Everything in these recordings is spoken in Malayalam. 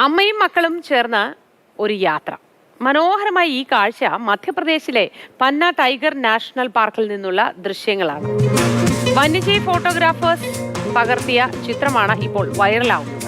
അമ്മയും മക്കളും ചേർന്ന ഒരു യാത്ര. മനോഹരമായ ഈ കാഴ്ച മധ്യപ്രദേശിലെ പന്ന ടൈഗർ നാഷണൽ പാർക്കിൽ നിന്നുള്ള ദൃശ്യങ്ങളാണ്. വന്യജീവി ഫോട്ടോഗ്രാഫേഴ്സ് പകർത്തിയ ചിത്രമാണ് ഇപ്പോൾ വൈറലാവുന്നത്.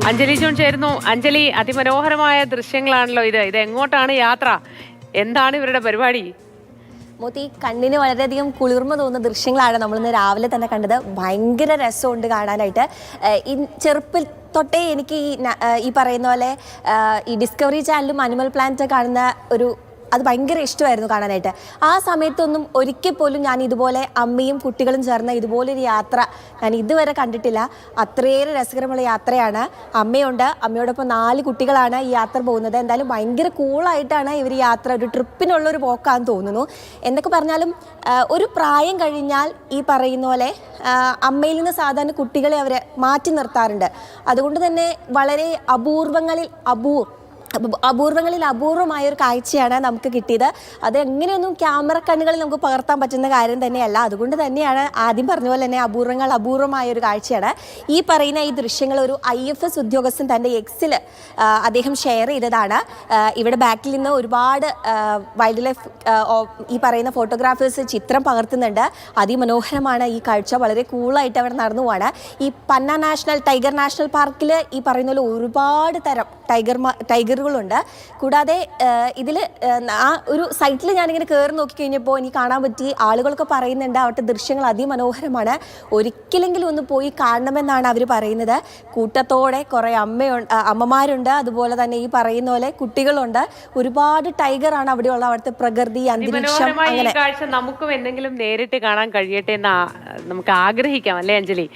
അഞ്ജലി ജോൺ ചേരുന്നു. അഞ്ജലി, അതിമനോഹരമായ ദൃശ്യങ്ങളാണല്ലോ ഇത് എങ്ങോട്ടാണ് യാത്ര? എന്താണ് ഇവരുടെ പരിപാടി? മോത്തി, കണ്ണിന് വളരെയധികം കുളിർമ തോന്നുന്ന ദൃശ്യങ്ങളാണ് നമ്മളിന്ന് രാവിലെ തന്നെ കണ്ടത്. ഭയങ്കര രസമുണ്ട് കാണാനായിട്ട്. ഈ ചെറുപ്പിൽ തൊട്ടേ എനിക്ക് ഈ പറയുന്ന പോലെ ഈ ഡിസ്കവറി ചാനലും അനിമൽ പ്ലാനറ്റ് കാണുന്ന അത് ഭയങ്കര ഇഷ്ടമായിരുന്നു കാണാനായിട്ട്. ആ സമയത്തൊന്നും ഒരിക്കൽ പോലും ഞാൻ ഇതുപോലെ അമ്മയും കുട്ടികളും ചേർന്ന ഇതുപോലൊരു യാത്ര ഞാൻ ഇതുവരെ കണ്ടിട്ടില്ല. അത്രയേറെ രസകരമുള്ള യാത്രയാണ്. അമ്മയുണ്ട്, അമ്മയോടൊപ്പം 4 കുട്ടികളാണ് ഈ യാത്ര പോകുന്നത്. എന്തായാലും ഭയങ്കര കൂളായിട്ടാണ് ഇവർ യാത്ര, ഒരു ട്രിപ്പിനുള്ളൊരു പോക്കാന്ന് തോന്നുന്നു. എന്തൊക്കെ പറഞ്ഞാലും ഒരു പ്രായം കഴിഞ്ഞാൽ ഈ പറയുന്ന പോലെ അമ്മയിൽ നിന്ന് സാധാരണ കുട്ടികളെ അവർ മാറ്റി നിർത്താറുണ്ട്. അതുകൊണ്ട് തന്നെ വളരെ അപൂർവങ്ങളിൽ അപൂർവമായ ഒരു കാഴ്ചയാണ് നമുക്ക് കിട്ടിയത്. അത് എങ്ങനെയൊന്നും ക്യാമറ കണ്ണുകളിൽ നമുക്ക് പകർത്താൻ പറ്റുന്ന കാര്യം തന്നെയല്ല. അതുകൊണ്ട് തന്നെയാണ് ആദ്യം പറഞ്ഞ പോലെ തന്നെ അപൂർവമായ ഒരു കാഴ്ചയാണ്. ഈ പറയുന്ന ഈ ദൃശ്യങ്ങൾ ഒരു IFS ഉദ്യോഗസ്ഥൻ തൻ്റെ എക്സിൽ അദ്ദേഹം ഷെയർ ചെയ്തതാണ്. ഇവിടെ ബാക്കിൽ നിന്ന് ഒരുപാട് വൈൽഡ് ലൈഫ് ഈ പറയുന്ന ഫോട്ടോഗ്രാഫേഴ്സ് ചിത്രം പകർത്തുന്നുണ്ട്. അതിമനോഹരമാണ് ഈ കാഴ്ച. വളരെ കൂളായിട്ട് അവിടെ നടന്നു പോവാണ്. ഈ പന്ന ടൈഗർ നാഷണൽ പാർക്കിൽ ഈ പറയുന്ന പോലെ ഒരുപാട് തരം ടൈഗറുകളുണ്ട്. കൂടാതെ ഇതിൽ ആ ഒരു സൈറ്റിൽ ഞാനിങ്ങനെ കയറി നോക്കിക്കഴിഞ്ഞപ്പോൾ എനിക്ക് കാണാൻ പറ്റി, ആളുകളൊക്കെ പറയുന്നുണ്ട് അവിടുത്തെ ദൃശ്യങ്ങൾ അതിമനോഹരമാണ്, ഒരിക്കലെങ്കിലും ഒന്ന് പോയി കാണണമെന്നാണ് അവർ പറയുന്നത്. കൂട്ടത്തോടെ കുറേ അമ്മമാരുണ്ട്, അതുപോലെ തന്നെ ഈ പറയുന്ന പോലെ കുട്ടികളുണ്ട്. ഒരുപാട് ടൈഗറാണ് അവിടെയുള്ള. അവിടുത്തെ പ്രകൃതി, അന്തരീക്ഷം, അങ്ങനെ നമുക്കും എന്തെങ്കിലും നേരിട്ട് കാണാൻ കഴിയട്ടെ എന്ന് നമുക്ക് ആഗ്രഹിക്കാം, അല്ലേ അഞ്ജലി?